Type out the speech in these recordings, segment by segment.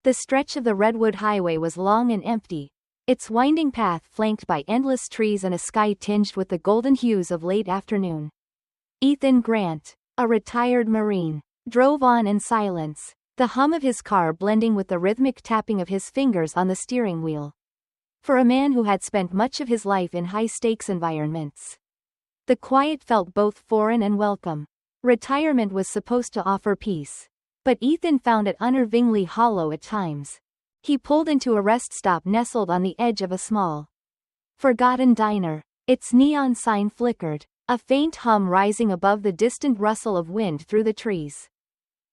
The stretch of the Redwood Highway was long and empty, its winding path flanked by endless trees and a sky tinged with the golden hues of late afternoon. Ethan Grant, a retired Marine, drove on in silence, the hum of his car blending with the rhythmic tapping of his fingers on the steering wheel. For a man who had spent much of his life in high-stakes environments, the quiet felt both foreign and welcome. Retirement was supposed to offer peace, but Ethan found it unnervingly hollow at times. He pulled into a rest stop nestled on the edge of a small, forgotten diner. Its neon sign flickered, a faint hum rising above the distant rustle of wind through the trees.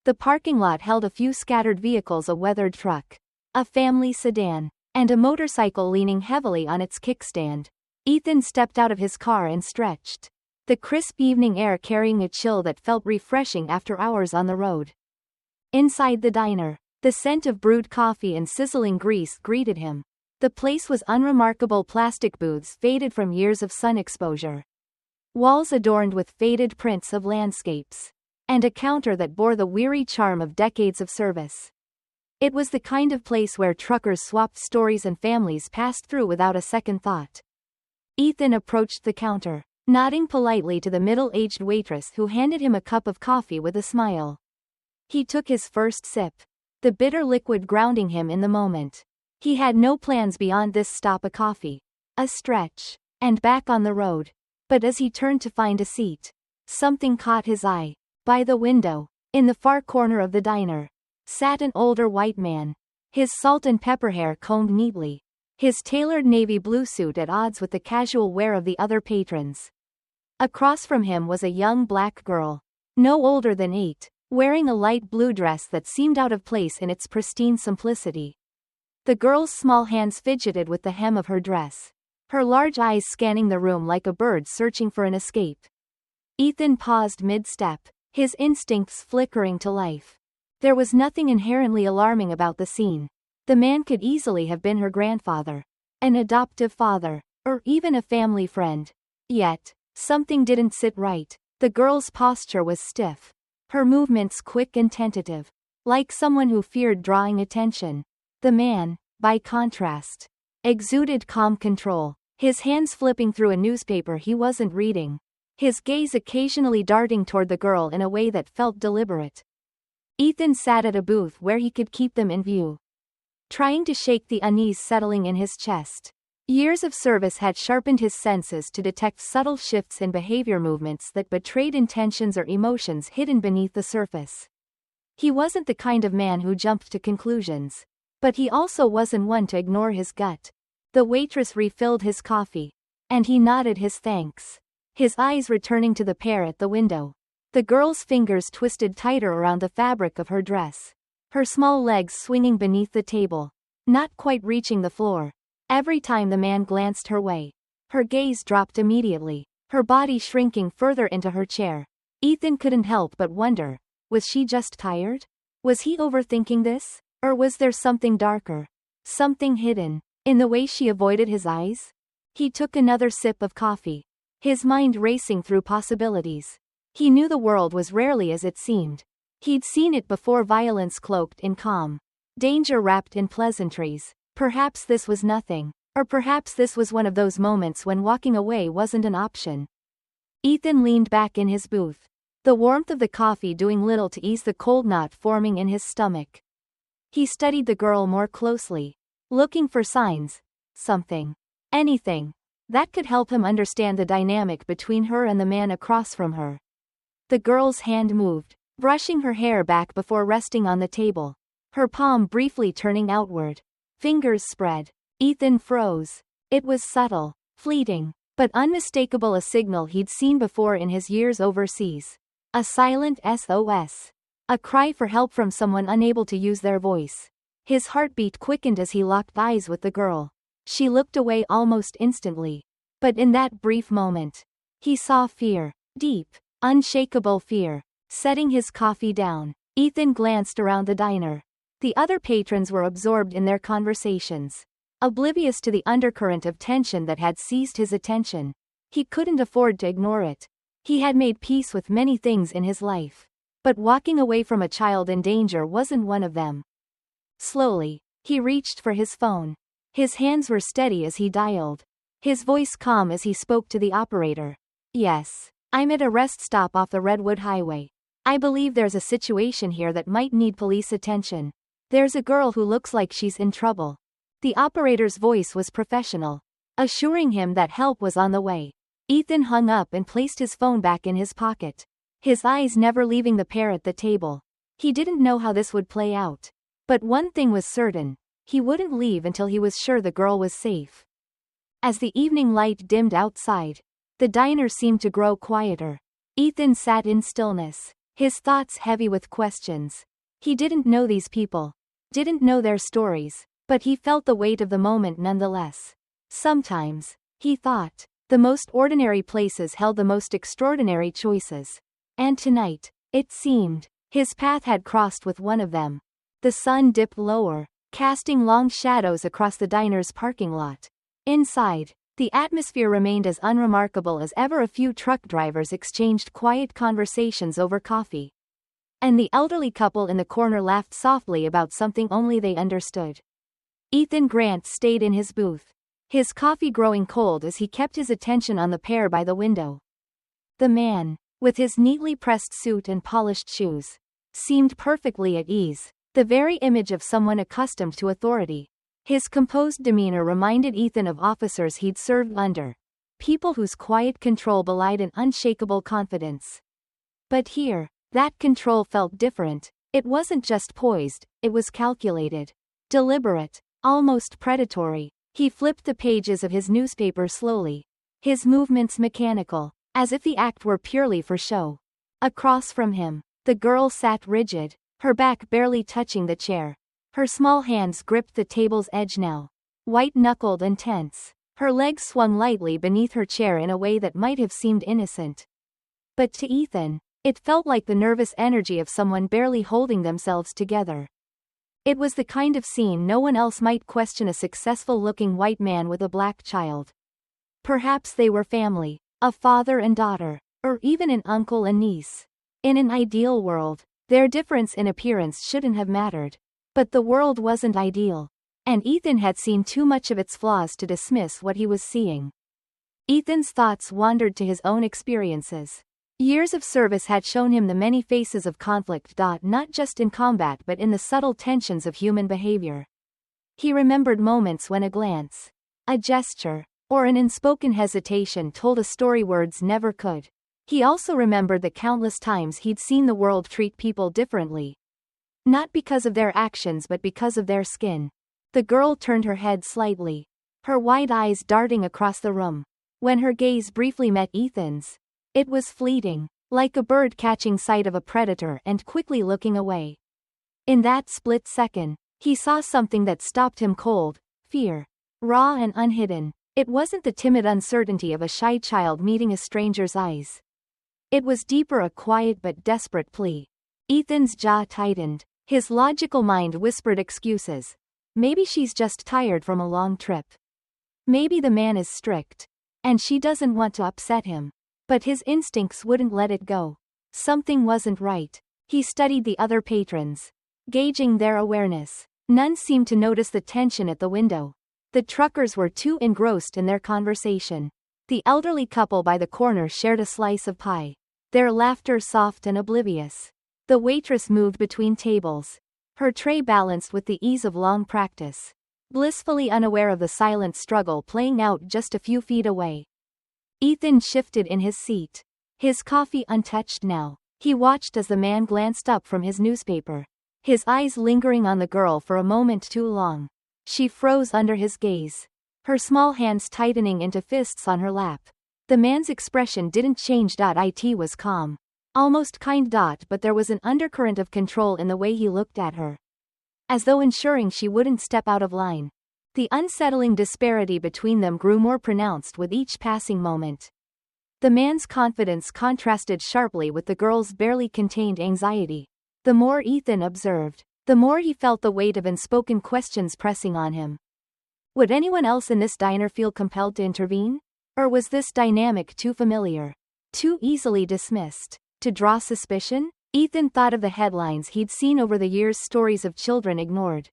The parking lot held a few scattered vehicles, a weathered truck, a family sedan, and a motorcycle leaning heavily on its kickstand. Ethan stepped out of his car and stretched, the crisp evening air carrying a chill that felt refreshing after hours on the road. Inside the diner, the scent of brewed coffee and sizzling grease greeted him. The place was unremarkable, plastic booths faded from years of sun exposure, walls adorned with faded prints of landscapes, and a counter that bore the weary charm of decades of service. It was the kind of place where truckers swapped stories and families passed through without a second thought. Ethan approached the counter, nodding politely to the middle-aged waitress who handed him a cup of coffee with a smile. He took his first sip, the bitter liquid grounding him in the moment. He had no plans beyond this stop, a coffee, a stretch, and back on the road. But as he turned to find a seat, something caught his eye. By the window, in the far corner of the diner, sat an older white man, his salt and pepper hair combed neatly, his tailored navy blue suit at odds with the casual wear of the other patrons. Across from him was a young black girl, no older than 8, wearing a light blue dress that seemed out of place in its pristine simplicity. The girl's small hands fidgeted with the hem of her dress, her large eyes scanning the room like a bird searching for an escape. Ethan paused mid-step, his instincts flickering to life. There was nothing inherently alarming about the scene. The man could easily have been her grandfather, an adoptive father, or even a family friend. Yet, something didn't sit right. The girl's posture was stiff, her movements quick and tentative, like someone who feared drawing attention. The man, by contrast, exuded calm control, his hands flipping through a newspaper he wasn't reading, his gaze occasionally darting toward the girl in a way that felt deliberate. Ethan sat at a booth where he could keep them in view, trying to shake the unease settling in his chest. Years of service had sharpened his senses to detect subtle shifts in behavior, movements that betrayed intentions or emotions hidden beneath the surface. He wasn't the kind of man who jumped to conclusions, but he also wasn't one to ignore his gut. The waitress refilled his coffee, and he nodded his thanks, his eyes returning to the pair at the window. The girl's fingers twisted tighter around the fabric of her dress, her small legs swinging beneath the table, not quite reaching the floor. Every time the man glanced her way, her gaze dropped immediately, her body shrinking further into her chair. Ethan couldn't help but wonder, was she just tired? Was he overthinking this? Or was there something darker, something hidden, in the way she avoided his eyes? He took another sip of coffee, his mind racing through possibilities. He knew the world was rarely as it seemed. He'd seen it before, violence cloaked in calm, danger wrapped in pleasantries. Perhaps this was nothing, or perhaps this was one of those moments when walking away wasn't an option. Ethan leaned back in his booth, the warmth of the coffee doing little to ease the cold knot forming in his stomach. He studied the girl more closely, looking for signs, something, anything, that could help him understand the dynamic between her and the man across from her. The girl's hand moved, brushing her hair back before resting on the table, her palm briefly turning outward. Fingers spread. Ethan froze. It was subtle, fleeting, but unmistakable, a signal he'd seen before in his years overseas. A silent SOS. A cry for help from someone unable to use their voice. His heartbeat quickened as he locked eyes with the girl. She looked away almost instantly. But in that brief moment, he saw fear. Deep, unshakable fear. Setting his coffee down, Ethan glanced around the diner. The other patrons were absorbed in their conversations, oblivious to the undercurrent of tension that had seized his attention. He couldn't afford to ignore it. He had made peace with many things in his life, but walking away from a child in danger wasn't one of them. Slowly, he reached for his phone. His hands were steady as he dialed. His voice calm as he spoke to the operator. Yes. I'm at a rest stop off the Redwood Highway. I believe there's a situation here that might need police attention. There's a girl who looks like she's in trouble. The operator's voice was professional, assuring him that help was on the way. Ethan hung up and placed his phone back in his pocket, his eyes never leaving the pair at the table. He didn't know how this would play out. But one thing was certain, he wouldn't leave until he was sure the girl was safe. As the evening light dimmed outside, the diner seemed to grow quieter. Ethan sat in stillness, his thoughts heavy with questions. He didn't know these people, didn't know their stories, but he felt the weight of the moment nonetheless. Sometimes, he thought, the most ordinary places held the most extraordinary choices. And tonight, it seemed, his path had crossed with one of them. The sun dipped lower, casting long shadows across the diner's parking lot. Inside, the atmosphere remained as unremarkable as ever. A few truck drivers exchanged quiet conversations over coffee. And the elderly couple in the corner laughed softly about something only they understood. Ethan Grant stayed in his booth, his coffee growing cold as he kept his attention on the pair by the window. The man, with his neatly pressed suit and polished shoes, seemed perfectly at ease, the very image of someone accustomed to authority. His composed demeanor reminded Ethan of officers he'd served under, people whose quiet control belied an unshakable confidence. But here, that control felt different. It wasn't just poised, it was calculated, deliberate, almost predatory. He flipped the pages of his newspaper slowly, his movements mechanical, as if the act were purely for show. Across from him, the girl sat rigid, her back barely touching the chair. Her small hands gripped the table's edge now, white-knuckled and tense. Her legs swung lightly beneath her chair in a way that might have seemed innocent. But to Ethan, it felt like the nervous energy of someone barely holding themselves together. It was the kind of scene no one else might question: a successful-looking white man with a black child. Perhaps they were family, a father and daughter, or even an uncle and niece. In an ideal world, their difference in appearance shouldn't have mattered. But the world wasn't ideal, and Ethan had seen too much of its flaws to dismiss what he was seeing. Ethan's thoughts wandered to his own experiences. Years of service had shown him the many faces of conflict, not just in combat but in the subtle tensions of human behavior. He remembered moments when a glance, a gesture, or an unspoken hesitation told a story words never could. He also remembered the countless times he'd seen the world treat people differently. Not because of their actions but because of their skin. The girl turned her head slightly, her wide eyes darting across the room. When her gaze briefly met Ethan's, it was fleeting, like a bird catching sight of a predator and quickly looking away. In that split second, he saw something that stopped him cold: fear. Raw and unhidden. It wasn't the timid uncertainty of a shy child meeting a stranger's eyes. It was deeper, a quiet but desperate plea. Ethan's jaw tightened. His logical mind whispered excuses. Maybe she's just tired from a long trip. Maybe the man is strict, and she doesn't want to upset him. But his instincts wouldn't let it go. Something wasn't right. He studied the other patrons, gauging their awareness. None seemed to notice the tension at the window. The truckers were too engrossed in their conversation. The elderly couple by the corner shared a slice of pie, their laughter soft and oblivious. The waitress moved between tables, her tray balanced with the ease of long practice, blissfully unaware of the silent struggle playing out just a few feet away. Ethan shifted in his seat, his coffee untouched now. He watched as the man glanced up from his newspaper, his eyes lingering on the girl for a moment too long. She froze under his gaze, her small hands tightening into fists on her lap. The man's expression didn't change. It was calm, almost kind. But there was an undercurrent of control in the way he looked at her, as though ensuring she wouldn't step out of line. The unsettling disparity between them grew more pronounced with each passing moment. The man's confidence contrasted sharply with the girl's barely contained anxiety. The more Ethan observed, the more he felt the weight of unspoken questions pressing on him. Would anyone else in this diner feel compelled to intervene? Or was this dynamic too familiar, too easily dismissed, to draw suspicion? Ethan thought of the headlines he'd seen over the years: stories of children ignored,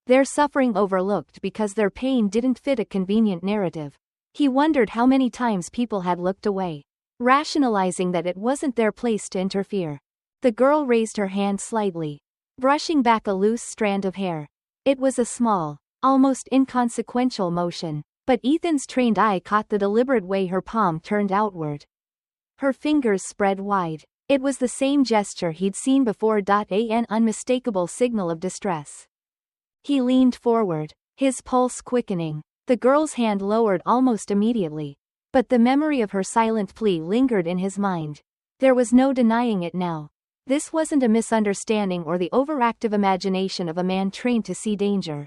their suffering overlooked because their pain didn't fit a convenient narrative. He wondered how many times people had looked away, rationalizing that it wasn't their place to interfere. The girl raised her hand slightly, brushing back a loose strand of hair. It was a small, almost inconsequential motion, but Ethan's trained eye caught the deliberate way her palm turned outward. Her fingers spread wide. It was the same gesture he'd seen before. An unmistakable signal of distress. He leaned forward, his pulse quickening. The girl's hand lowered almost immediately, but the memory of her silent plea lingered in his mind. There was no denying it now. This wasn't a misunderstanding or the overactive imagination of a man trained to see danger.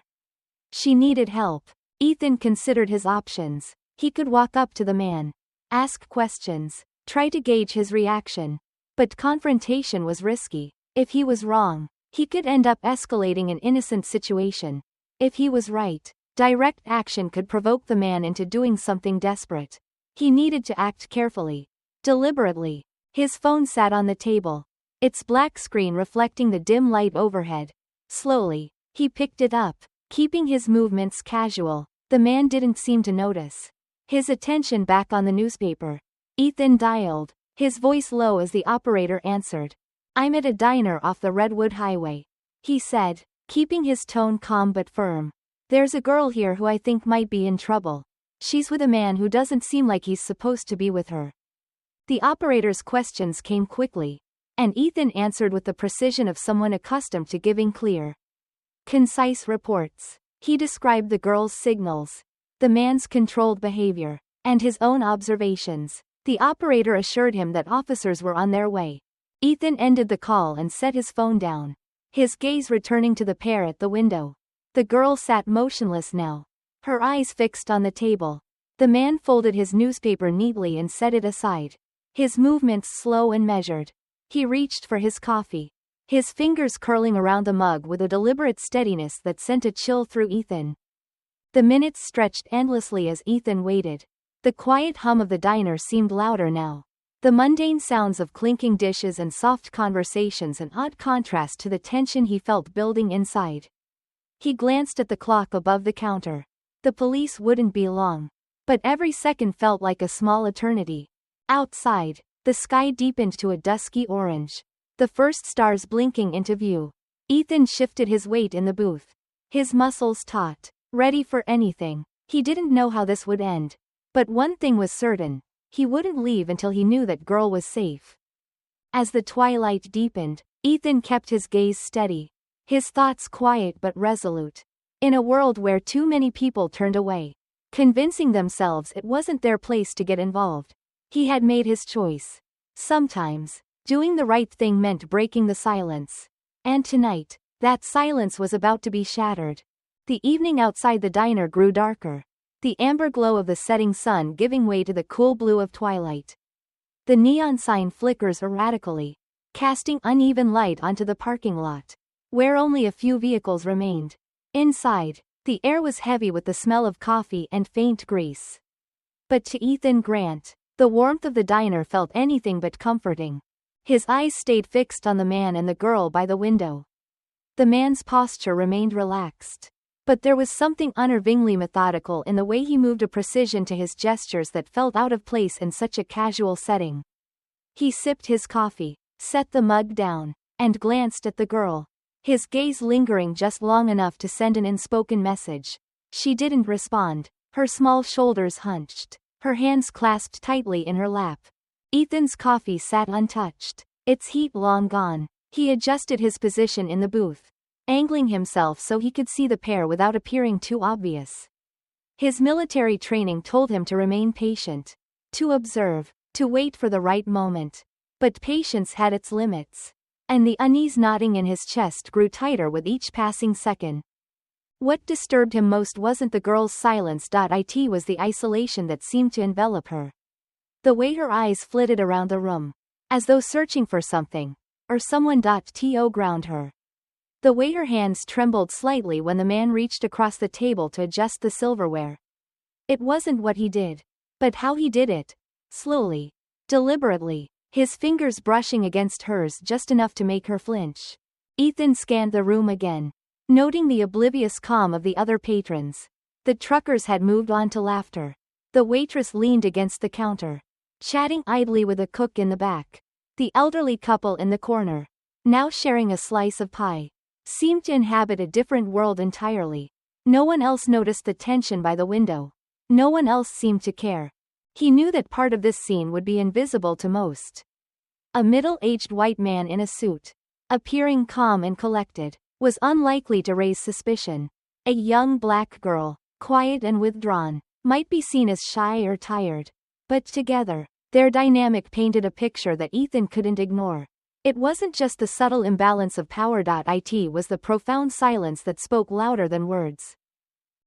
She needed help. Ethan considered his options. He could walk up to the man, ask questions, try to gauge his reaction. But confrontation was risky. If he was wrong, he could end up escalating an innocent situation. If he was right, direct action could provoke the man into doing something desperate. He needed to act carefully, deliberately. His phone sat on the table, its black screen reflecting the dim light overhead. Slowly, he picked it up, keeping his movements casual. The man didn't seem to notice. His attention back on the newspaper. Ethan dialed, his voice low as the operator answered. "I'm at a diner off the Redwood Highway," he said, keeping his tone calm but firm. "There's a girl here who I think might be in trouble. She's with a man who doesn't seem like he's supposed to be with her." The operator's questions came quickly, and Ethan answered with the precision of someone accustomed to giving clear, concise reports. He described the girl's signals, the man's controlled behavior, and his own observations. The operator assured him that officers were on their way. Ethan ended the call and set his phone down, his gaze returning to the pair at the window. The girl sat motionless now, her eyes fixed on the table. The man folded his newspaper neatly and set it aside, his movements slow and measured. He reached for his coffee, his fingers curling around the mug with a deliberate steadiness that sent a chill through Ethan. The minutes stretched endlessly as Ethan waited. The quiet hum of the diner seemed louder now, the mundane sounds of clinking dishes and soft conversations an odd contrast to the tension he felt building inside. He glanced at the clock above the counter. The police wouldn't be long, but every second felt like a small eternity. Outside, the sky deepened to a dusky orange, the first stars blinking into view. Ethan shifted his weight in the booth, his muscles taut, ready for anything. He didn't know how this would end, but one thing was certain: he wouldn't leave until he knew that girl was safe. As the twilight deepened, Ethan kept his gaze steady, his thoughts quiet but resolute. In a world where too many people turned away, convincing themselves it wasn't their place to get involved, he had made his choice. Sometimes, doing the right thing meant breaking the silence. And tonight, that silence was about to be shattered. The evening outside the diner grew darker, the amber glow of the setting sun giving way to the cool blue of twilight. The neon sign flickers erratically, casting uneven light onto the parking lot, where only a few vehicles remained. Inside, the air was heavy with the smell of coffee and faint grease. But to Ethan Grant, the warmth of the diner felt anything but comforting. His eyes stayed fixed on the man and the girl by the window. The man's posture remained relaxed, but there was something unnervingly methodical in the way he moved, a precision to his gestures that felt out of place in such a casual setting. He sipped his coffee, set the mug down, and glanced at the girl, his gaze lingering just long enough to send an unspoken message. She didn't respond, her small shoulders hunched, her hands clasped tightly in her lap. Ethan's coffee sat untouched, its heat long gone. He adjusted his position in the booth, angling himself so he could see the pair without appearing too obvious. His military training told him to remain patient, to observe, to wait for the right moment. But patience had its limits, and the unease knotting in his chest grew tighter with each passing second. What disturbed him most wasn't the girl's silence. It was the isolation that seemed to envelop her. The way her eyes flitted around the room, as though searching for something, or someone. To ground her. The way her hands trembled slightly when the man reached across the table to adjust the silverware. It wasn't what he did, but how he did it. Slowly, deliberately, his fingers brushing against hers just enough to make her flinch. Ethan scanned the room again, noting the oblivious calm of the other patrons. The truckers had moved on to laughter. The waitress leaned against the counter, chatting idly with a cook in the back. The elderly couple in the corner, now sharing a slice of pie, seemed to inhabit a different world entirely. No one else noticed the tension by the window. No one else seemed to care. He knew that part of this scene would be invisible to most. A middle-aged white man in a suit, appearing calm and collected, was unlikely to raise suspicion. A young black girl, quiet and withdrawn, might be seen as shy or tired. But together, their dynamic painted a picture that Ethan couldn't ignore. It wasn't just the subtle imbalance of power. It was the profound silence that spoke louder than words.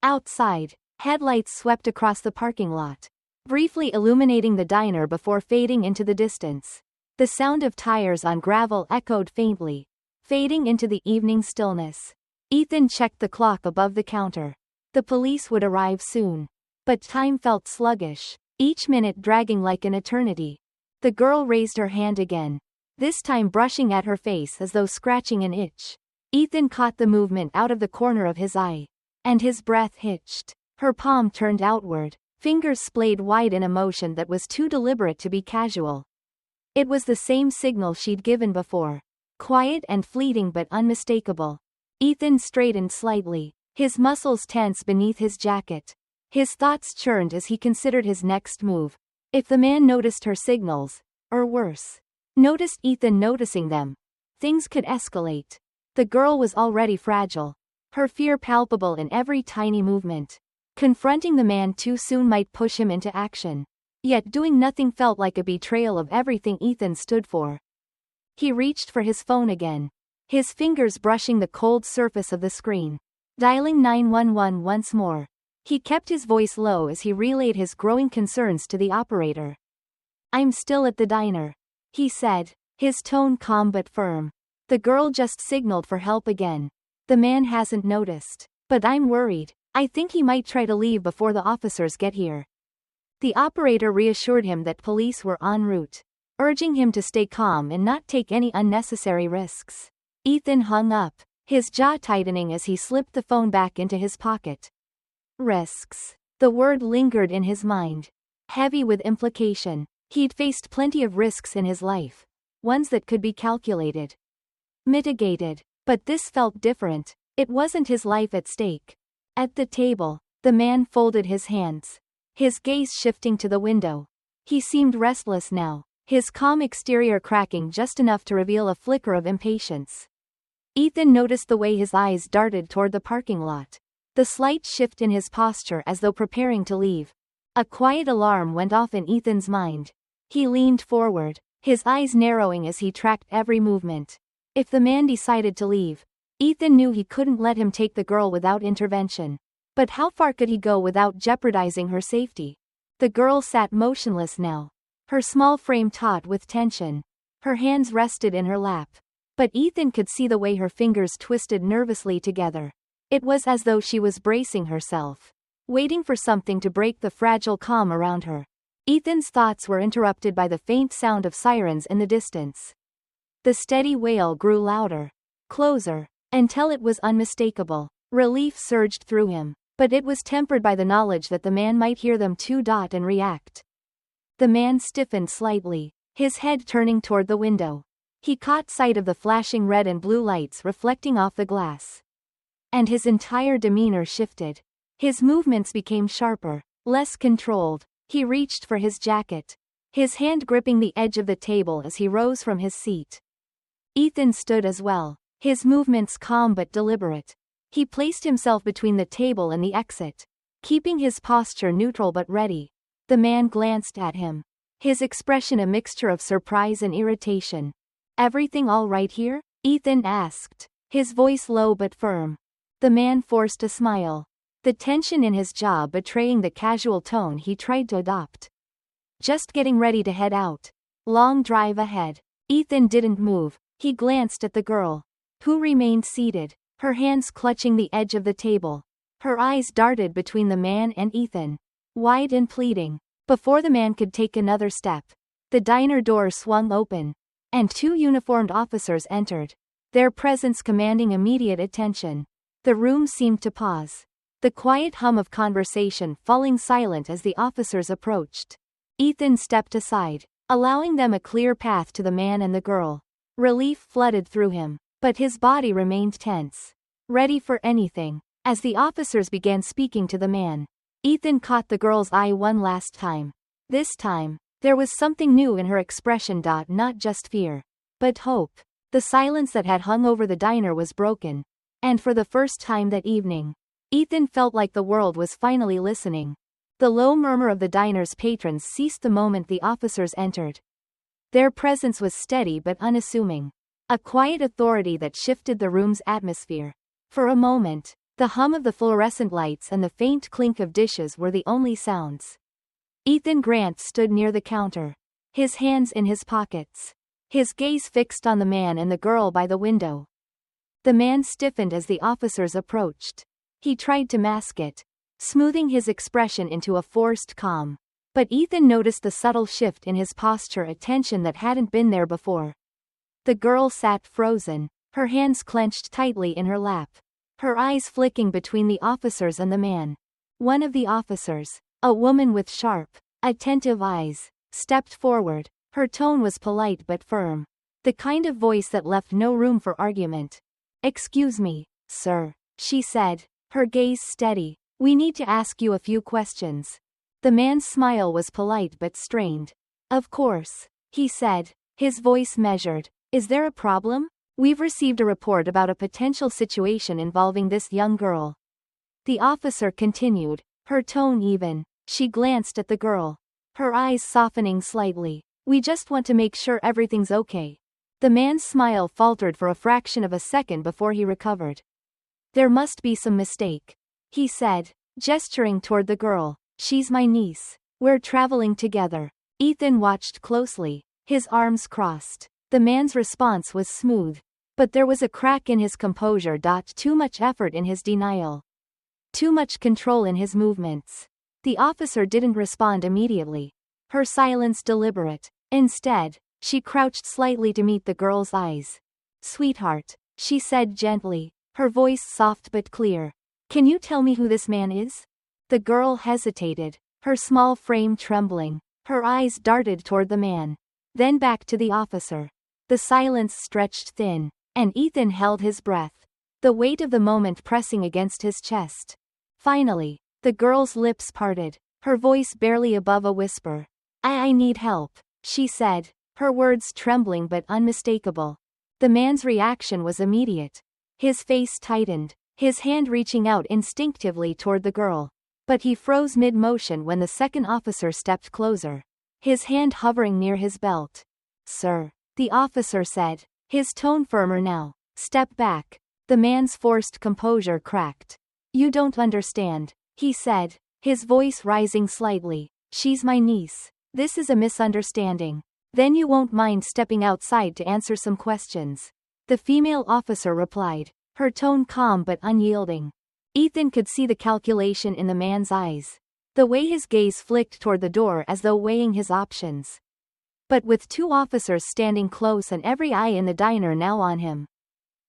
Outside, headlights swept across the parking lot, briefly illuminating the diner before fading into the distance. The sound of tires on gravel echoed faintly, fading into the evening stillness. Ethan checked the clock above the counter. The police would arrive soon. But time felt sluggish, each minute dragging like an eternity. The girl raised her hand again, this time brushing at her face as though scratching an itch. Ethan caught the movement out of the corner of his eye, and his breath hitched. Her palm turned outward, fingers splayed wide in a motion that was too deliberate to be casual. It was the same signal she'd given before, quiet and fleeting but unmistakable. Ethan straightened slightly, his muscles tense beneath his jacket. His thoughts churned as he considered his next move. If the man noticed her signals, or worse, noticed Ethan noticing them, things could escalate. The girl was already fragile, her fear palpable in every tiny movement. Confronting the man too soon might push him into action. Yet doing nothing felt like a betrayal of everything Ethan stood for. He reached for his phone again, his fingers brushing the cold surface of the screen. Dialing 911 once more. He kept his voice low as he relayed his growing concerns to the operator. "I'm still at the diner," he said, his tone calm but firm. "The girl just signaled for help again. The man hasn't noticed. But I'm worried. I think he might try to leave before the officers get here." The operator reassured him that police were en route, urging him to stay calm and not take any unnecessary risks. Ethan hung up, his jaw tightening as he slipped the phone back into his pocket. Risks. The word lingered in his mind, heavy with implication. He'd faced plenty of risks in his life, ones that could be calculated, mitigated, but this felt different. It wasn't his life at stake. At the table, the man folded his hands, his gaze shifting to the window. He seemed restless now, his calm exterior cracking just enough to reveal a flicker of impatience. Ethan noticed the way his eyes darted toward the parking lot, the slight shift in his posture as though preparing to leave. A quiet alarm went off in Ethan's mind. He leaned forward, his eyes narrowing as he tracked every movement. If the man decided to leave, Ethan knew he couldn't let him take the girl without intervention. But how far could he go without jeopardizing her safety? The girl sat motionless now, her small frame taut with tension. Her hands rested in her lap. But Ethan could see the way her fingers twisted nervously together. It was as though she was bracing herself, waiting for something to break the fragile calm around her. Ethan's thoughts were interrupted by the faint sound of sirens in the distance. The steady wail grew louder, closer, until it was unmistakable. Relief surged through him, but it was tempered by the knowledge that the man might hear them too and react. The man stiffened slightly, his head turning toward the window. He caught sight of the flashing red and blue lights reflecting off the glass. And his entire demeanor shifted. His movements became sharper, less controlled. He reached for his jacket, his hand gripping the edge of the table as he rose from his seat. Ethan stood as well, his movements calm but deliberate. He placed himself between the table and the exit, keeping his posture neutral but ready. The man glanced at him, his expression a mixture of surprise and irritation. "Everything all right here?" Ethan asked, his voice low but firm. The man forced a smile, the tension in his jaw betraying the casual tone he tried to adopt. "Just getting ready to head out. Long drive ahead." Ethan didn't move. He glanced at the girl, who remained seated, her hands clutching the edge of the table. Her eyes darted between the man and Ethan, wide and pleading. Before the man could take another step, the diner door swung open, and two uniformed officers entered, their presence commanding immediate attention. The room seemed to pause. The quiet hum of conversation falling silent as the officers approached. Ethan stepped aside, allowing them a clear path to the man and the girl. Relief flooded through him, but his body remained tense, ready for anything. As the officers began speaking to the man, Ethan caught the girl's eye one last time. This time, there was something new in her expression. Not just fear, but hope. The silence that had hung over the diner was broken, and for the first time that evening, Ethan felt like the world was finally listening. The low murmur of the diner's patrons ceased the moment the officers entered. Their presence was steady but unassuming, a quiet authority that shifted the room's atmosphere. For a moment, the hum of the fluorescent lights and the faint clink of dishes were the only sounds. Ethan Grant stood near the counter, his hands in his pockets, his gaze fixed on the man and the girl by the window. The man stiffened as the officers approached. He tried to mask it, smoothing his expression into a forced calm. But Ethan noticed the subtle shift in his posture, a tension that hadn't been there before. The girl sat frozen, her hands clenched tightly in her lap, her eyes flicking between the officers and the man. One of the officers, a woman with sharp, attentive eyes, stepped forward. Her tone was polite but firm, the kind of voice that left no room for argument. "Excuse me, sir," she said, her gaze steady. "We need to ask you a few questions." The man's smile was polite but strained. "Of course," he said, his voice measured. "Is there a problem? We've received a report about a potential situation involving this young girl." The officer continued, her tone even. She glanced at the girl, her eyes softening slightly. "We just want to make sure everything's okay." The man's smile faltered for a fraction of a second before he recovered. "There must be some mistake," he said, gesturing toward the girl. "She's my niece. We're traveling together." Ethan watched closely, his arms crossed. The man's response was smooth, but there was a crack in his composure. Too much effort in his denial. Too much control in his movements. The officer didn't respond immediately, her silence deliberate. Instead, she crouched slightly to meet the girl's eyes. "Sweetheart," she said gently, her voice soft but clear. "Can you tell me who this man is?" The girl hesitated, her small frame trembling. Her eyes darted toward the man, then back to the officer. The silence stretched thin, and Ethan held his breath, the weight of the moment pressing against his chest. Finally, the girl's lips parted, her voice barely above a whisper. I need help," she said, her words trembling but unmistakable. The man's reaction was immediate. His face tightened, his hand reaching out instinctively toward the girl. But he froze mid-motion when the second officer stepped closer, his hand hovering near his belt. "Sir," the officer said, his tone firmer now. "Step back." The man's forced composure cracked. "You don't understand," he said, his voice rising slightly. "She's my niece. This is a misunderstanding. Then you won't mind stepping outside to answer some questions." The female officer replied, her tone calm but unyielding. Ethan could see the calculation in the man's eyes, the way his gaze flicked toward the door as though weighing his options. But with two officers standing close and every eye in the diner now on him,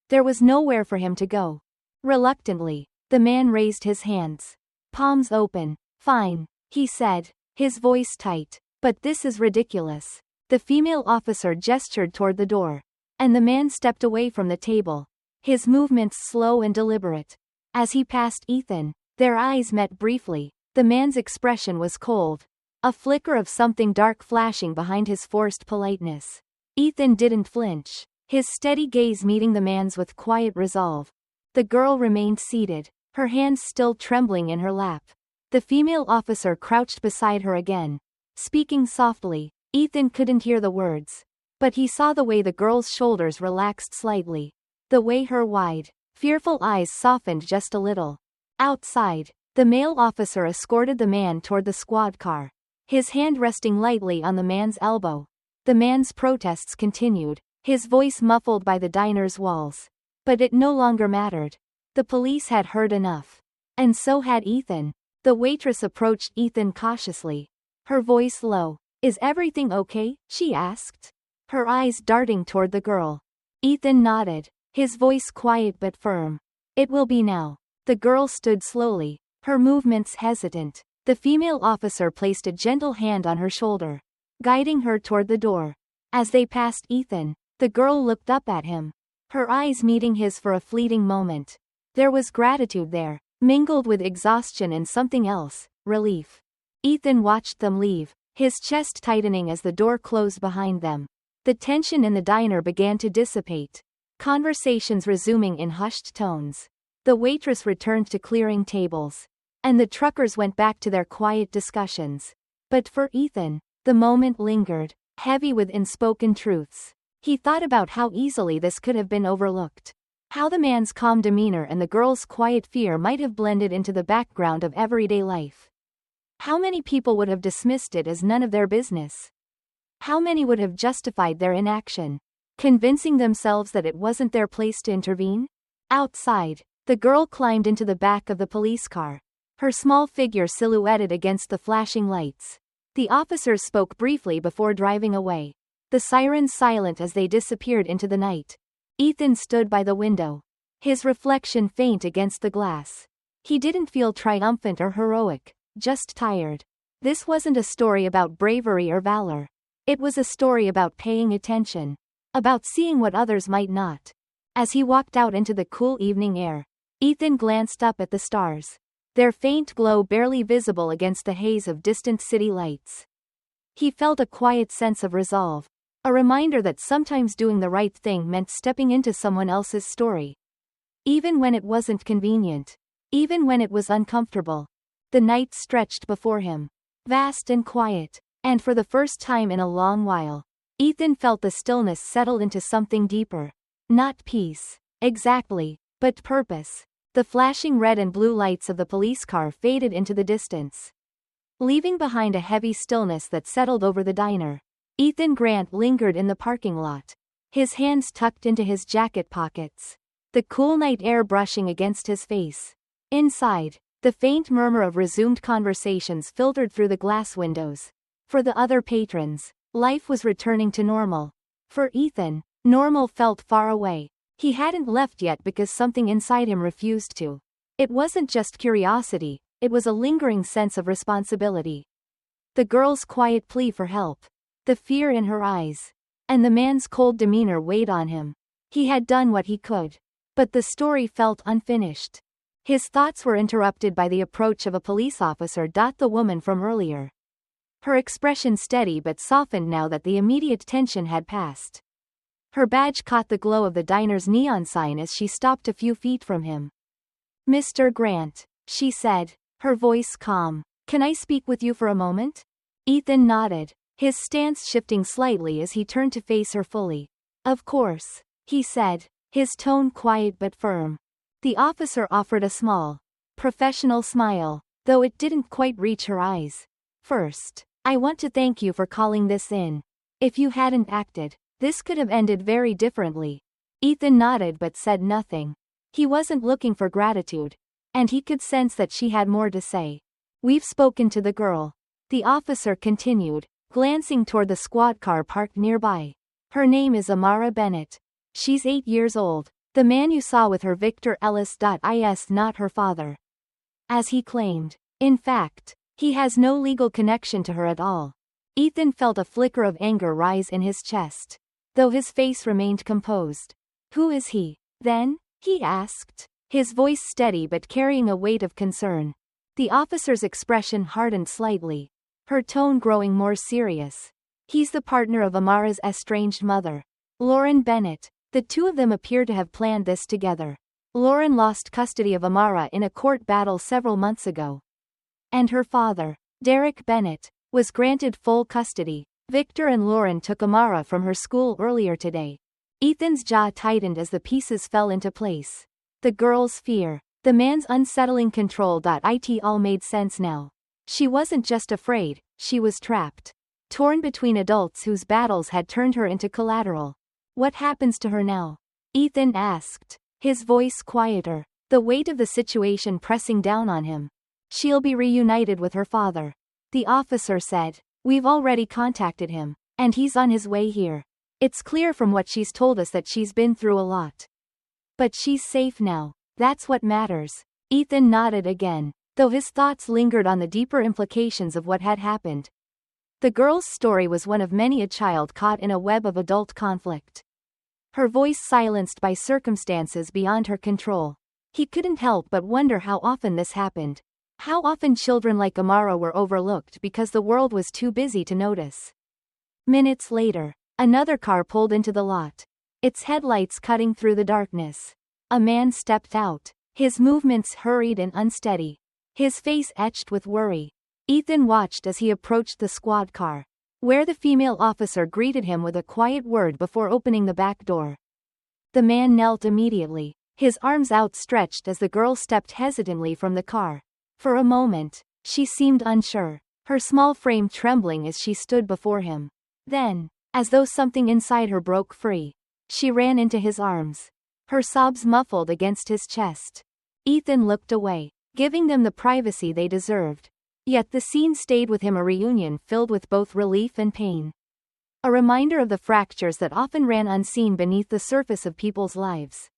there was nowhere for him to go. Reluctantly, the man raised his hands, palms open. "Fine," he said, his voice tight. "But this is ridiculous." The female officer gestured toward the door, and the man stepped away from the table, his movements slow and deliberate. As he passed Ethan, their eyes met briefly. The man's expression was cold, a flicker of something dark flashing behind his forced politeness. Ethan didn't flinch, his steady gaze meeting the man's with quiet resolve. The girl remained seated, her hands still trembling in her lap. The female officer crouched beside her again, speaking softly. Ethan couldn't hear the words, but he saw the way the girl's shoulders relaxed slightly, the way her wide, fearful eyes softened just a little. Outside, the male officer escorted the man toward the squad car, his hand resting lightly on the man's elbow. The man's protests continued, his voice muffled by the diner's walls. But it no longer mattered. The police had heard enough. And so had Ethan. The waitress approached Ethan cautiously, her voice low. "Is everything okay?" she asked, her eyes darting toward the girl. Ethan nodded, his voice quiet but firm. It will be now. The girl stood slowly, her movements hesitant. The female officer placed a gentle hand on her shoulder, guiding her toward the door. As they passed Ethan, the girl looked up at him, her eyes meeting his for a fleeting moment. There was gratitude there, mingled with exhaustion and something else, relief. Ethan watched them leave, his chest tightening as the door closed behind them. The tension in the diner began to dissipate, conversations resuming in hushed tones. The waitress returned to clearing tables, and the truckers went back to their quiet discussions. But for Ethan, the moment lingered, heavy with unspoken truths. He thought about how easily this could have been overlooked. How the man's calm demeanor and the girl's quiet fear might have blended into the background of everyday life. How many people would have dismissed it as none of their business? How many would have justified their inaction, convincing themselves that it wasn't their place to intervene? Outside, the girl climbed into the back of the police car, her small figure silhouetted against the flashing lights. The officers spoke briefly before driving away, the sirens silent as they disappeared into the night. Ethan stood by the window, his reflection faint against the glass. He didn't feel triumphant or heroic, just tired. This wasn't a story about bravery or valor. It was a story about paying attention, about seeing what others might not. As he walked out into the cool evening air, Ethan glanced up at the stars, their faint glow barely visible against the haze of distant city lights. He felt a quiet sense of resolve, a reminder that sometimes doing the right thing meant stepping into someone else's story. Even when it wasn't convenient, even when it was uncomfortable. The night stretched before him, vast and quiet, and for the first time in a long while, Ethan felt the stillness settle into something deeper. Not peace, exactly, but purpose. The flashing red and blue lights of the police car faded into the distance, leaving behind a heavy stillness that settled over the diner. Ethan Grant lingered in the parking lot, his hands tucked into his jacket pockets, the cool night air brushing against his face. Inside, the faint murmur of resumed conversations filtered through the glass windows. For the other patrons, life was returning to normal. For Ethan, normal felt far away. He hadn't left yet because something inside him refused to. It wasn't just curiosity, it was a lingering sense of responsibility. The girl's quiet plea for help, the fear in her eyes, and the man's cold demeanor weighed on him. He had done what he could, but the story felt unfinished. His thoughts were interrupted by the approach of a police officer. The woman from earlier. Her expression steady but softened now that the immediate tension had passed. Her badge caught the glow of the diner's neon sign as she stopped a few feet from him. "Mr. Grant," she said, her voice calm. "Can I speak with you for a moment?" Ethan nodded, his stance shifting slightly as he turned to face her fully. "Of course," he said, his tone quiet but firm. The officer offered a small, professional smile, though it didn't quite reach her eyes. "First, I want to thank you for calling this in. If you hadn't acted, this could have ended very differently." Ethan nodded but said nothing. He wasn't looking for gratitude, and he could sense that she had more to say. "We've spoken to the girl," the officer continued, glancing toward the squad car parked nearby. "Her name is Amara Bennett. She's 8 years old. The man you saw with her, Victor Ellis. Is not her father, as he claimed. In fact, he has no legal connection to her at all." Ethan felt a flicker of anger rise in his chest, though his face remained composed. "Who is he, then?" he asked, his voice steady but carrying a weight of concern. The officer's expression hardened slightly, her tone growing more serious. "He's the partner of Amara's estranged mother, Lauren Bennett. The two of them appear to have planned this together. Lauren lost custody of Amara in a court battle several months ago, and her father, Derek Bennett, was granted full custody. Victor and Lauren took Amara from her school earlier today." Ethan's jaw tightened as the pieces fell into place. The girl's fear, the man's unsettling control. It all made sense now. She wasn't just afraid, she was trapped, torn between adults whose battles had turned her into collateral. "What happens to her now?" Ethan asked, his voice quieter, the weight of the situation pressing down on him. "She'll be reunited with her father," the officer said. "We've already contacted him, and he's on his way here. It's clear from what she's told us that she's been through a lot. But she's safe now." That's what matters. Ethan nodded again, though his thoughts lingered on the deeper implications of what had happened. The girl's story was one of many a child caught in a web of adult conflict. Her voice silenced by circumstances beyond her control. He couldn't help but wonder how often this happened. How often children like Amara were overlooked because the world was too busy to notice. Minutes later, another car pulled into the lot, its headlights cutting through the darkness. A man stepped out, his movements hurried and unsteady, his face etched with worry. Ethan watched as he approached the squad car, where the female officer greeted him with a quiet word before opening the back door. The man knelt immediately, his arms outstretched as the girl stepped hesitantly from the car. For a moment, she seemed unsure, her small frame trembling as she stood before him. Then, as though something inside her broke free, she ran into his arms, her sobs muffled against his chest. Ethan looked away, giving them the privacy they deserved. Yet the scene stayed with him, a reunion filled with both relief and pain. A reminder of the fractures that often ran unseen beneath the surface of people's lives.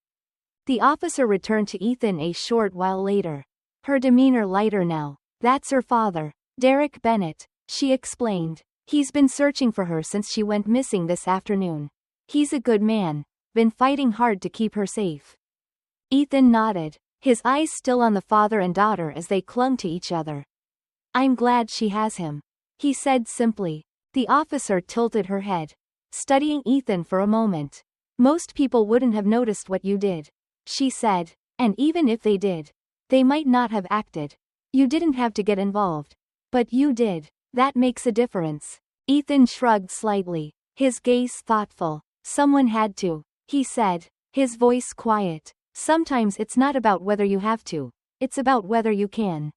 The officer returned to Ethan a short while later, her demeanor lighter now. That's her father, Derek Bennett, she explained. He's been searching for her since she went missing this afternoon. He's a good man, been fighting hard to keep her safe. Ethan nodded, his eyes still on the father and daughter as they clung to each other. I'm glad she has him, he said simply. The officer tilted her head, studying Ethan for a moment. Most people wouldn't have noticed what you did, she said, and even if they did, they might not have acted. You didn't have to get involved. But you did. That makes a difference. Ethan shrugged slightly, his gaze thoughtful. Someone had to, he said, his voice quiet. Sometimes it's not about whether you have to, it's about whether you can.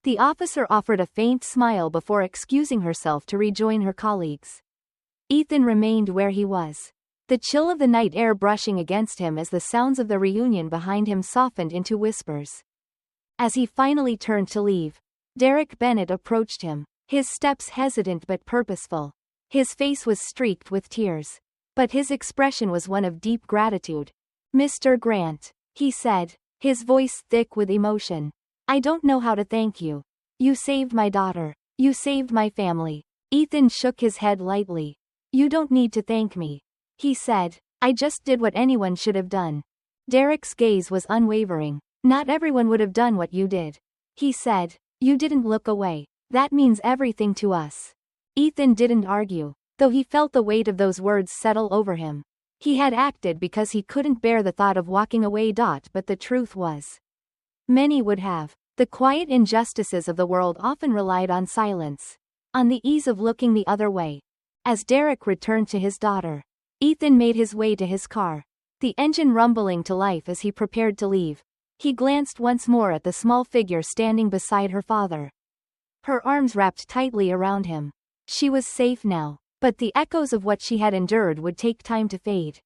The officer offered a faint smile before excusing herself to rejoin her colleagues. Ethan remained where he was, the chill of the night air brushing against him as the sounds of the reunion behind him softened into whispers. As he finally turned to leave, Derek Bennett approached him, his steps hesitant but purposeful. His face was streaked with tears, but his expression was one of deep gratitude. Mr. Grant, he said, his voice thick with emotion. I don't know how to thank you. You saved my daughter. You saved my family. Ethan shook his head lightly. You don't need to thank me, he said. I just did what anyone should have done. Derek's gaze was unwavering. Not everyone would have done what you did, he said. You didn't look away. That means everything to us. Ethan didn't argue, though he felt the weight of those words settle over him. He had acted because he couldn't bear the thought of walking away. But the truth was, many would have. The quiet injustices of the world often relied on silence, on the ease of looking the other way. As Derek returned to his daughter, Ethan made his way to his car, the engine rumbling to life as he prepared to leave. He glanced once more at the small figure standing beside her father, her arms wrapped tightly around him. She was safe now, but the echoes of what she had endured would take time to fade.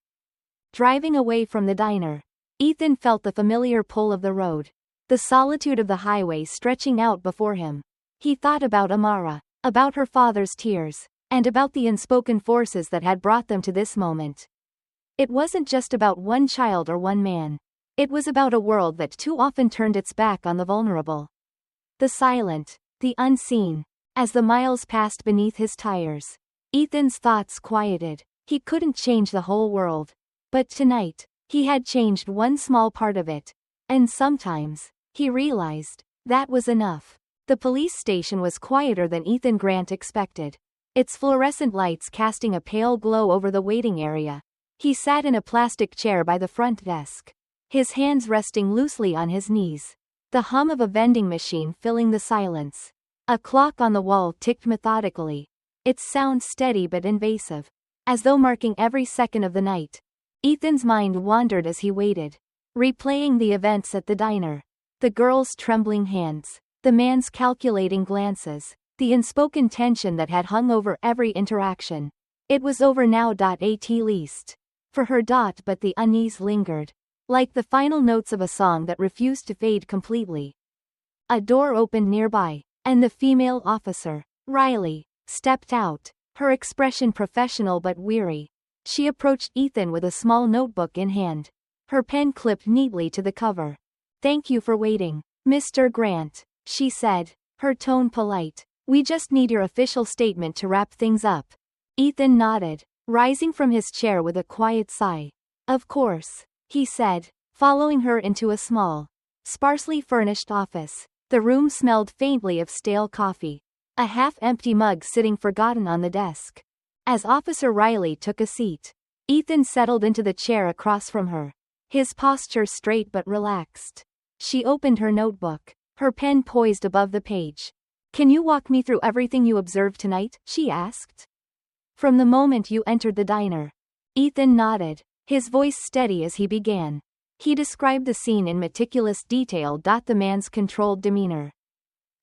Driving away from the diner, Ethan felt the familiar pull of the road, the solitude of the highway stretching out before him. He thought about Amara, about her father's tears, and about the unspoken forces that had brought them to this moment. It wasn't just about one child or one man. It was about a world that too often turned its back on the vulnerable. The silent, the unseen. As the miles passed beneath his tires, Ethan's thoughts quieted. He couldn't change the whole world. But tonight, he had changed one small part of it. And sometimes, he realized, that was enough. The police station was quieter than Ethan Grant expected, its fluorescent lights casting a pale glow over the waiting area. He sat in a plastic chair by the front desk, his hands resting loosely on his knees, the hum of a vending machine filling the silence. A clock on the wall ticked methodically, its sound steady but invasive, as though marking every second of the night. Ethan's mind wandered as he waited, replaying the events at the diner, the girl's trembling hands, the man's calculating glances, the unspoken tension that had hung over every interaction. It was over now. At least for her. But the unease lingered, like the final notes of a song that refused to fade completely. A door opened nearby, and the female officer, Riley, stepped out, her expression professional but weary. She approached Ethan with a small notebook in hand. her pen clipped neatly to the cover. "Thank you for waiting, Mr. Grant," she said, her tone polite. "We just need your official statement to wrap things up." Ethan nodded, rising from his chair with a quiet sigh. "Of course," he said, following her into a small, sparsely furnished office. The room smelled faintly of stale coffee. A half-empty mug sitting forgotten on the desk. As Officer Riley took a seat, Ethan settled into the chair across from her, his posture straight but relaxed. She opened her notebook, her pen poised above the page. "Can you walk me through everything you observed tonight?" she asked. "From the moment you entered the diner." Ethan nodded, his voice steady as he began. He described the scene in meticulous detail. The man's controlled demeanor,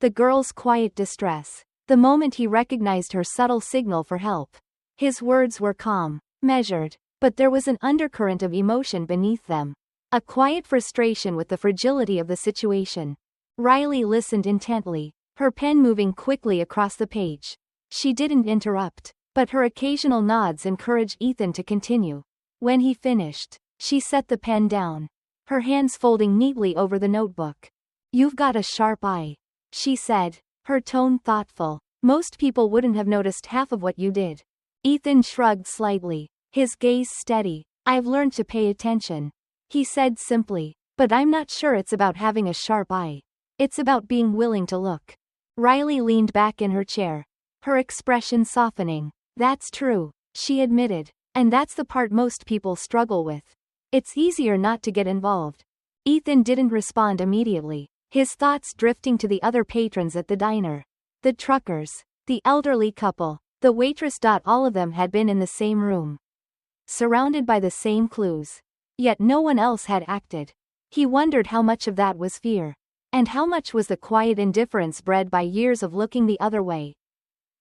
the girl's quiet distress, the moment he recognized her subtle signal for help. His words were calm, measured, but there was an undercurrent of emotion beneath them. A quiet frustration with the fragility of the situation. Riley listened intently, her pen moving quickly across the page. She didn't interrupt, but her occasional nods encouraged Ethan to continue. When he finished, she set the pen down, her hands folding neatly over the notebook. "You've got a sharp eye," she said, her tone thoughtful. "Most people wouldn't have noticed half of what you did." Ethan shrugged slightly, his gaze steady. "I've learned to pay attention," he said simply. "But I'm not sure it's about having a sharp eye. It's about being willing to look." Riley leaned back in her chair, her expression softening. "That's true," she admitted, "and that's the part most people struggle with. It's easier not to get involved." Ethan didn't respond immediately, his thoughts drifting to the other patrons at the diner. The truckers, the elderly couple, the waitress. All of them had been in the same room, surrounded by the same clues. Yet no one else had acted. He wondered how much of that was fear, and how much was the quiet indifference bred by years of looking the other way.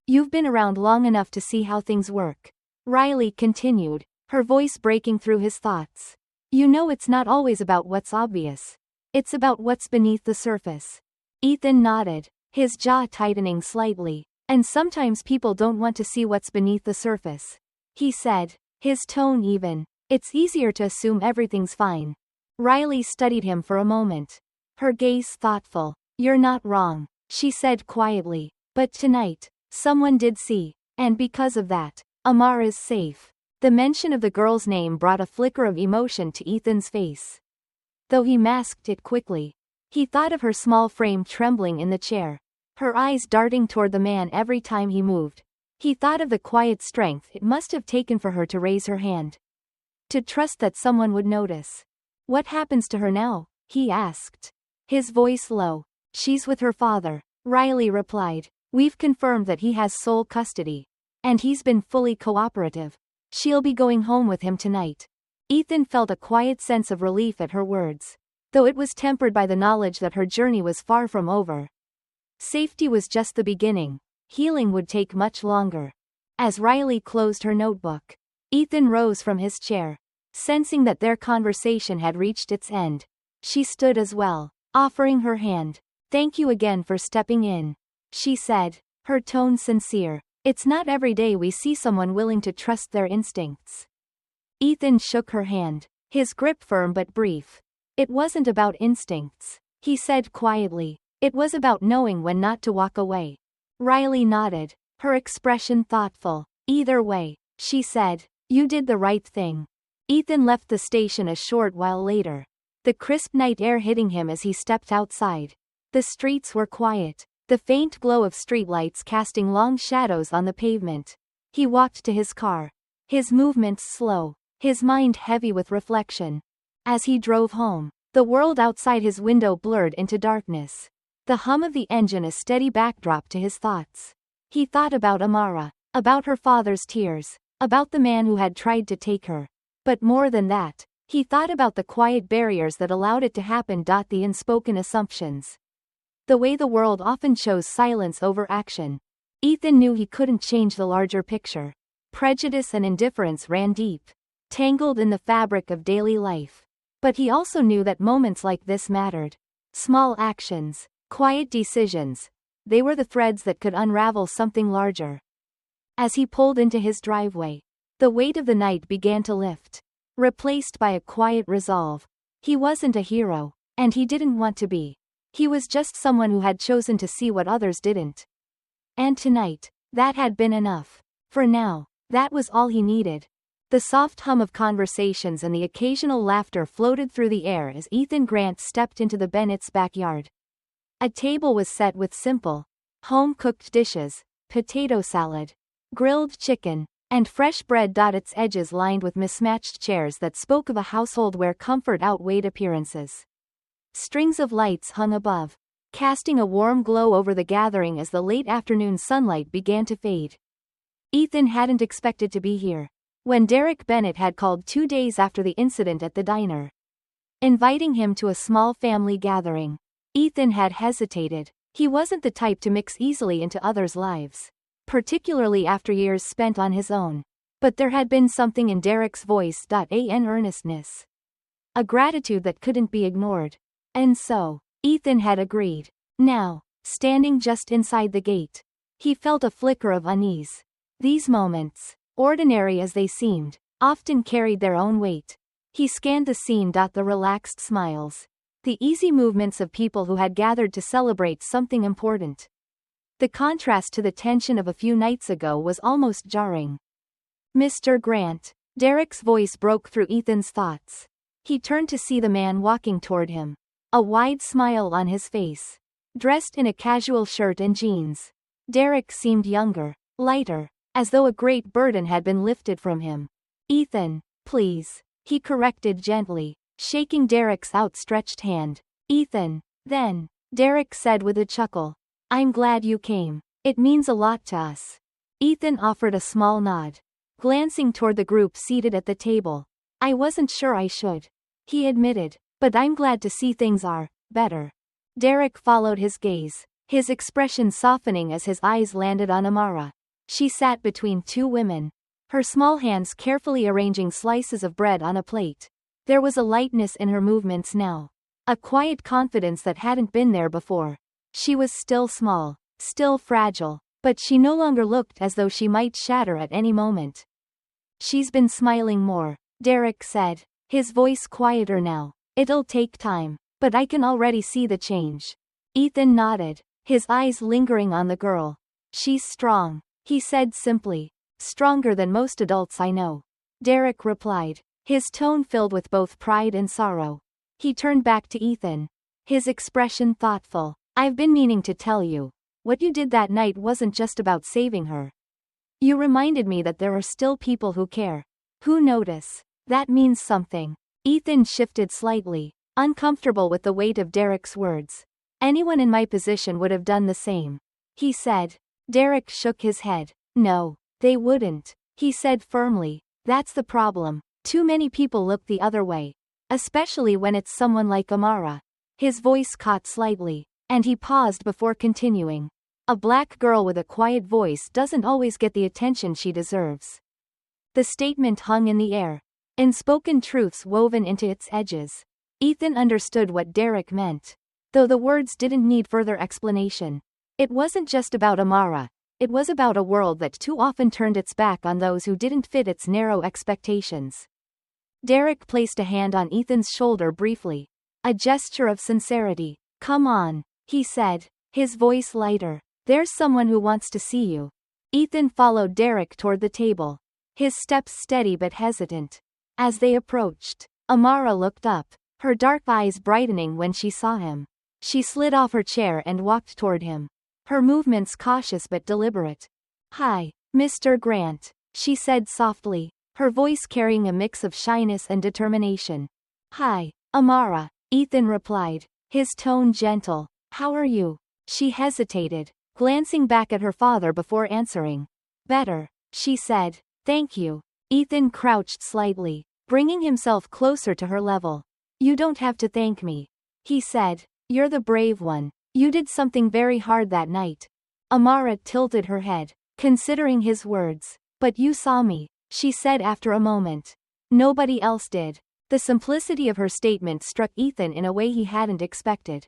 "You've been around long enough to see how things work," Riley continued, her voice breaking through his thoughts. "You know it's not always about what's obvious. It's about what's beneath the surface." Ethan nodded, his jaw tightening slightly. "And sometimes people don't want to see what's beneath the surface," he said, his tone even. "It's easier to assume everything's fine." Riley studied him for a moment, her gaze thoughtful. "You're not wrong," she said quietly. "But tonight, someone did see, and because of that, Amara's safe." The mention of the girl's name brought a flicker of emotion to Ethan's face, though he masked it quickly. He thought of her small frame trembling in the chair, her eyes darting toward the man every time he moved. He thought of the quiet strength it must have taken for her to raise her hand, to trust that someone would notice. "What happens to her now?" he asked, his voice low. "She's with her father," Riley replied. "We've confirmed that he has sole custody, and he's been fully cooperative. She'll be going home with him tonight." Ethan felt a quiet sense of relief at her words, though it was tempered by the knowledge that her journey was far from over. Safety was just the beginning. Healing would take much longer. As Riley closed her notebook, Ethan rose from his chair, sensing that their conversation had reached its end. She stood as well, offering her hand. "Thank you again for stepping in," she said, her tone sincere. "It's not every day we see someone willing to trust their instincts." Ethan shook her hand, his grip firm but brief. "It wasn't about instincts," he said quietly. "It was about knowing when not to walk away." Riley nodded, her expression thoughtful. "Either way," she said, "you did the right thing." Ethan left the station a short while later, the crisp night air hitting him as he stepped outside. The streets were quiet, the faint glow of streetlights casting long shadows on the pavement. He walked to his car, his movements slow, his mind heavy with reflection. As he drove home, the world outside his window blurred into darkness, the hum of the engine a steady backdrop to his thoughts. He thought about Amara, about her father's tears, about the man who had tried to take her. But more than that, he thought about the quiet barriers that allowed it to happen. The unspoken assumptions, the way the world often chose silence over action. Ethan knew he couldn't change the larger picture. Prejudice and indifference ran deep, tangled in the fabric of daily life. But he also knew that moments like this mattered. Small actions, quiet decisions, they were the threads that could unravel something larger. As he pulled into his driveway, the weight of the night began to lift. replaced by a quiet resolve. He wasn't a hero, and he didn't want to be. He was just someone who had chosen to see what others didn't. And tonight, that had been enough. For now, that was all he needed. The soft hum of conversations and the occasional laughter floated through the air as Ethan Grant stepped into the Bennett's backyard. A table was set with simple, home-cooked dishes, potato salad, grilled chicken, and fresh bread. Its edges lined with mismatched chairs that spoke of a household where comfort outweighed appearances. Strings of lights hung above, casting a warm glow over the gathering as the late afternoon sunlight began to fade. Ethan hadn't expected to be here. When Derek Bennett had called 2 days after the incident at the diner, inviting him to a small family gathering, Ethan had hesitated. He wasn't the type to mix easily into others' lives, particularly after years spent on his own. But there had been something in Derek's voice, an earnestness, a gratitude that couldn't be ignored. And so, Ethan had agreed. Now, standing just inside the gate, he felt a flicker of unease. These moments, ordinary as they seemed, often carried their own weight. He scanned the scene. The relaxed smiles, the easy movements of people who had gathered to celebrate something important. The contrast to the tension of a few nights ago was almost jarring. Mr. Grant. Derek's voice broke through Ethan's thoughts. He turned to see the man walking toward him, a wide smile on his face. Dressed in a casual shirt and jeans, Derek seemed younger, lighter, as though a great burden had been lifted from him. Ethan, please, he corrected gently, shaking Derek's outstretched hand. Ethan, then, Derek said with a chuckle. I'm glad you came. It means a lot to us. Ethan offered a small nod, glancing toward the group seated at the table. I wasn't sure I should, he admitted, but I'm glad to see things are better. Derek followed his gaze, his expression softening as his eyes landed on Amara. She sat between two women, her small hands carefully arranging slices of bread on a plate. There was a lightness in her movements now, a quiet confidence that hadn't been there before. She was still small, still fragile, but she no longer looked as though she might shatter at any moment. She's been smiling more, Derek said, his voice quieter now. It'll take time, but I can already see the change. Ethan nodded, his eyes lingering on the girl. She's strong, he said simply. Stronger than most adults I know. Derek replied, his tone filled with both pride and sorrow. He turned back to Ethan, his expression thoughtful. I've been meaning to tell you. What you did that night wasn't just about saving her. You reminded me that there are still people who care, who notice. That means something. Ethan shifted slightly, uncomfortable with the weight of Derek's words. Anyone in my position would have done the same, he said. Derek shook his head. No, they wouldn't, he said firmly. That's the problem. Too many people look the other way, especially when it's someone like Amara. His voice caught slightly, and he paused before continuing. A black girl with a quiet voice doesn't always get the attention she deserves. The statement hung in the air, unspoken truths woven into its edges. Ethan understood what Derek meant, though the words didn't need further explanation. It wasn't just about Amara, it was about a world that too often turned its back on those who didn't fit its narrow expectations. Derek placed a hand on Ethan's shoulder briefly, a gesture of sincerity. Come on, he said, his voice lighter. There's someone who wants to see you. Ethan followed Derek toward the table, his steps steady but hesitant. As they approached, Amara looked up, her dark eyes brightening when she saw him. She slid off her chair and walked toward him, her movements cautious but deliberate. Hi, Mr. Grant, she said softly, her voice carrying a mix of shyness and determination. Hi, Amara, Ethan replied, his tone gentle. How are you? She hesitated, glancing back at her father before answering. Better, she said. Thank you. Ethan crouched slightly, bringing himself closer to her level. You don't have to thank me, he said. You're the brave one. You did something very hard that night. Amara tilted her head, considering his words. But you saw me, she said after a moment. Nobody else did. The simplicity of her statement struck Ethan in a way he hadn't expected.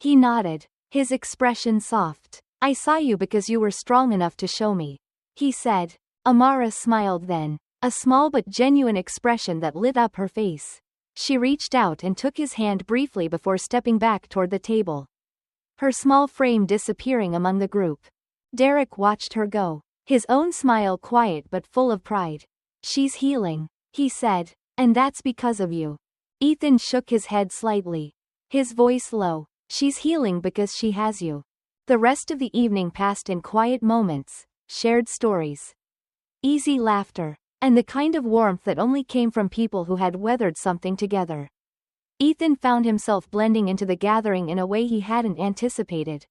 He nodded, his expression soft. I saw you because you were strong enough to show me, he said. Amara smiled then, a small but genuine expression that lit up her face. She reached out and took his hand briefly before stepping back toward the table, her small frame disappearing among the group. Derek watched her go, his own smile quiet but full of pride. "She's healing," he said, "and that's because of you." Ethan shook his head slightly, his voice low. "She's healing because she has you." The rest of the evening passed in quiet moments, shared stories, easy laughter, and the kind of warmth that only came from people who had weathered something together. Ethan found himself blending into the gathering in a way he hadn't anticipated.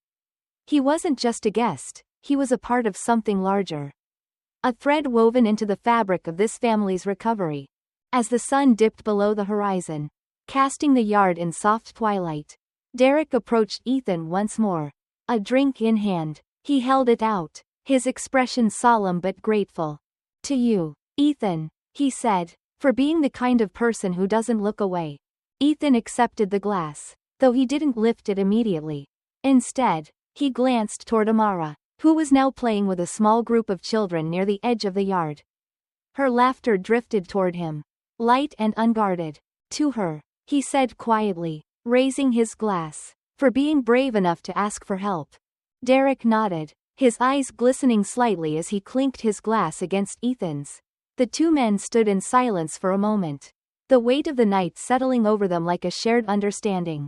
He wasn't just a guest, he was a part of something larger. A thread woven into the fabric of this family's recovery. As the sun dipped below the horizon, casting the yard in soft twilight, Derek approached Ethan once more. A drink in hand, he held it out, his expression solemn but grateful. "To you, Ethan," he said, "for being the kind of person who doesn't look away." Ethan accepted the glass, though he didn't lift it immediately. Instead, he glanced toward Amara, who was now playing with a small group of children near the edge of the yard. Her laughter drifted toward him, light and unguarded. "To her," he said quietly, raising his glass, "for being brave enough to ask for help." Derek nodded, his eyes glistening slightly as he clinked his glass against Ethan's. The two men stood in silence for a moment, the weight of the night settling over them like a shared understanding.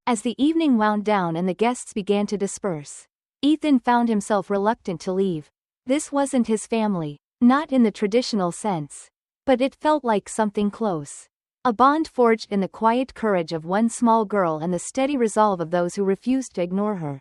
As the evening wound down and the guests began to disperse, Ethan found himself reluctant to leave. This wasn't his family, not in the traditional sense, but it felt like something close. A bond forged in the quiet courage of one small girl and the steady resolve of those who refused to ignore her.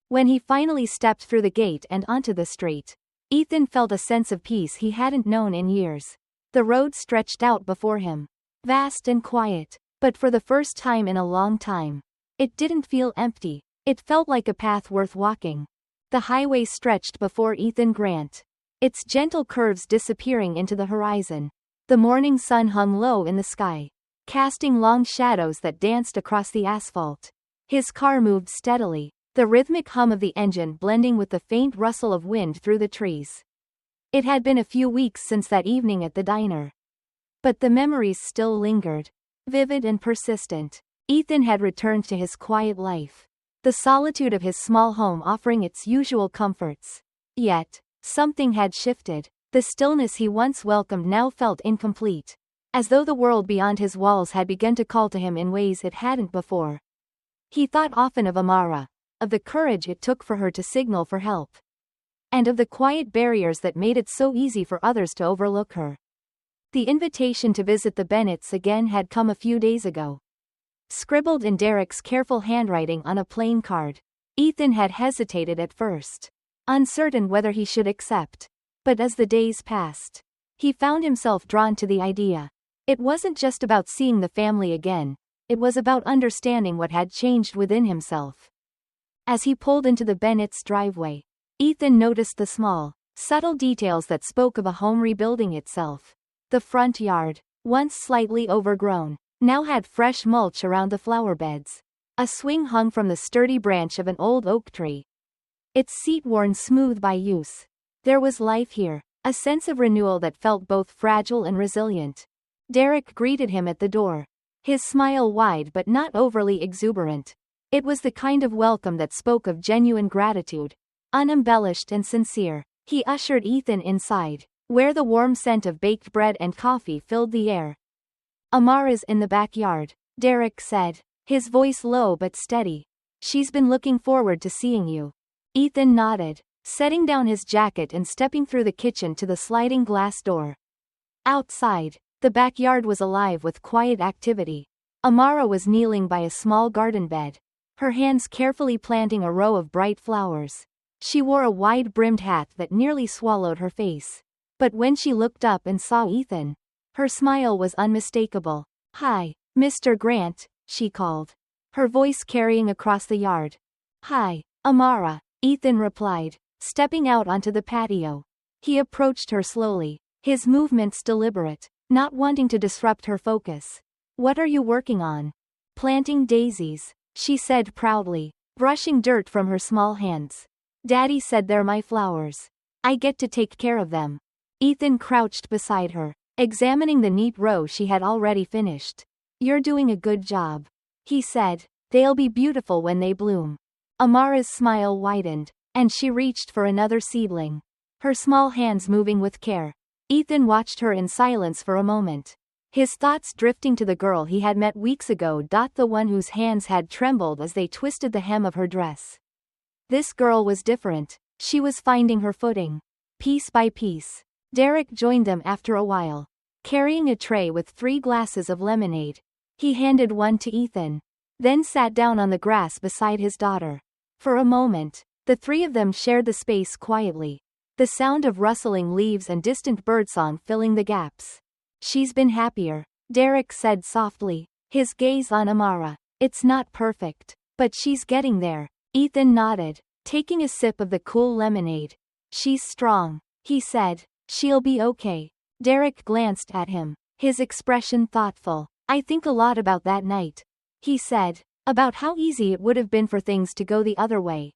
When he finally stepped through the gate and onto the street, Ethan felt a sense of peace he hadn't known in years. The road stretched out before him, vast and quiet, but for the first time in a long time, it didn't feel empty. It felt like a path worth walking. The highway stretched before Ethan Grant, its gentle curves disappearing into the horizon. The morning sun hung low in the sky, casting long shadows that danced across the asphalt. His car moved steadily, the rhythmic hum of the engine blending with the faint rustle of wind through the trees. It had been a few weeks since that evening at the diner, but the memories still lingered, vivid and persistent. Ethan had returned to his quiet life, the solitude of his small home offering its usual comforts. Yet, something had shifted. The stillness he once welcomed now felt incomplete, as though the world beyond his walls had begun to call to him in ways it hadn't before. He thought often of Amara, of the courage it took for her to signal for help, and of the quiet barriers that made it so easy for others to overlook her. The invitation to visit the Bennetts again had come a few days ago, scribbled in Derek's careful handwriting on a plain card. Ethan had hesitated at first, uncertain whether he should accept. But as the days passed, he found himself drawn to the idea. It wasn't just about seeing the family again, it was about understanding what had changed within himself. As he pulled into the Bennett's driveway, Ethan noticed the small, subtle details that spoke of a home rebuilding itself. The front yard, once slightly overgrown, now had fresh mulch around the flower beds. A swing hung from the sturdy branch of an old oak tree, its seat worn smooth by use. There was life here, a sense of renewal that felt both fragile and resilient. Derek greeted him at the door, his smile wide but not overly exuberant. It was the kind of welcome that spoke of genuine gratitude, unembellished and sincere. He ushered Ethan inside, where the warm scent of baked bread and coffee filled the air. "Amara's in the backyard," Derek said, his voice low but steady. "She's been looking forward to seeing you." Ethan nodded, setting down his jacket and stepping through the kitchen to the sliding glass door. Outside, the backyard was alive with quiet activity. Amara was kneeling by a small garden bed, her hands carefully planting a row of bright flowers. She wore a wide-brimmed hat that nearly swallowed her face. But when she looked up and saw Ethan, her smile was unmistakable. "Hi, Mr. Grant," she called, her voice carrying across the yard. "Hi, Amara," Ethan replied, stepping out onto the patio. He approached her slowly, his movements deliberate, not wanting to disrupt her focus. "What are you working on?" "Planting daisies," she said proudly, brushing dirt from her small hands. "Daddy said they're my flowers. I get to take care of them." Ethan crouched beside her, examining the neat row she had already finished. "You're doing a good job," he said. "They'll be beautiful when they bloom." Amara's smile widened, and she reached for another seedling, her small hands moving with care. Ethan watched her in silence for a moment, his thoughts drifting to the girl he had met weeks ago. The one whose hands had trembled as they twisted the hem of her dress. This girl was different. She was finding her footing. Piece by piece. Derek joined them after a while, carrying a tray with 3 glasses of lemonade. He handed one to Ethan, then sat down on the grass beside his daughter. For a moment, the 3 of them shared the space quietly, the sound of rustling leaves and distant birdsong filling the gaps. "She's been happier," Derek said softly, his gaze on Amara. "It's not perfect, but she's getting there." Ethan nodded, taking a sip of the cool lemonade. "She's strong," he said. "She'll be okay." Derek glanced at him, his expression thoughtful. "I think a lot about that night," he said, "about how easy it would have been for things to go the other way.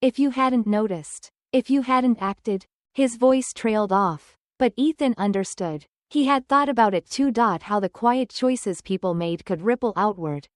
If you hadn't noticed, if you hadn't acted." His voice trailed off, but Ethan understood. He had thought about it too. How the quiet choices people made could ripple outward,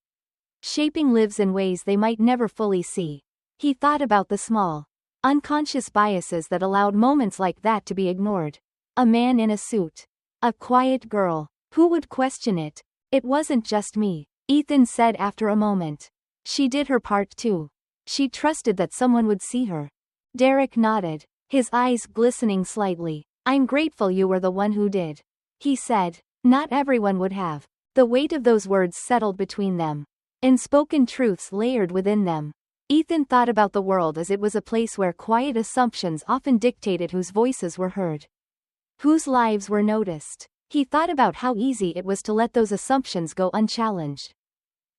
shaping lives in ways they might never fully see. He thought about the small, unconscious biases that allowed moments like that to be ignored. A man in a suit. A quiet girl. Who would question it? "It wasn't just me," Ethan said after a moment. "She did her part too. She trusted that someone would see her." Derek nodded, his eyes glistening slightly. "I'm grateful you were the one who did," he said. Not everyone would have. The weight of those words settled between them, unspoken truths layered within them. Ethan thought about the world as it was a place where quiet assumptions often dictated whose voices were heard, whose lives were noticed. He thought about how easy it was to let those assumptions go unchallenged,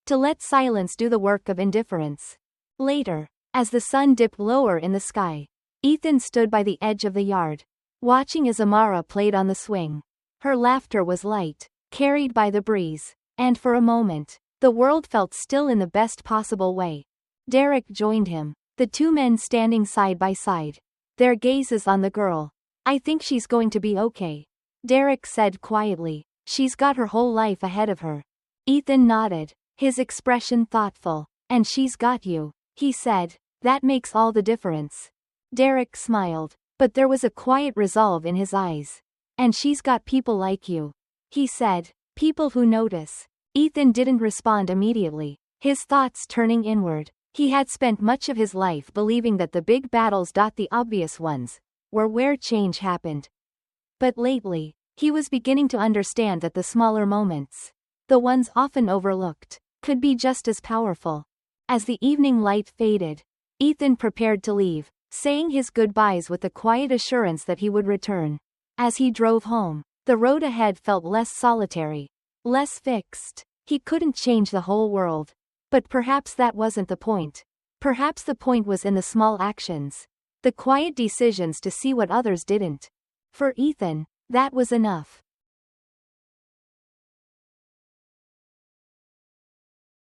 to let silence do the work of indifference. Later, as the sun dipped lower in the sky, Ethan stood by the edge of the yard, watching as Amara played on the swing. Her laughter was light, carried by the breeze, and for a moment, the world felt still in the best possible way. Derek joined him, the 2 men standing side by side, their gazes on the girl. "I think she's going to be okay," Derek said quietly. "She's got her whole life ahead of her." Ethan nodded, his expression thoughtful. "And she's got you," he said. "That makes all the difference." Derek smiled, but there was a quiet resolve in his eyes. "And she's got people like you," he said. "People who notice." Ethan didn't respond immediately, his thoughts turning inward. He had spent much of his life believing that the big battles, the obvious ones, were where change happened. But lately, he was beginning to understand that the smaller moments, the ones often overlooked, could be just as powerful. As the evening light faded, Ethan prepared to leave, saying his goodbyes with the quiet assurance that he would return. As he drove home, the road ahead felt less solitary, less fixed. He couldn't change the whole world. But perhaps that wasn't the point. Perhaps the point was in the small actions, the quiet decisions to see what others didn't. For Ethan, that was enough.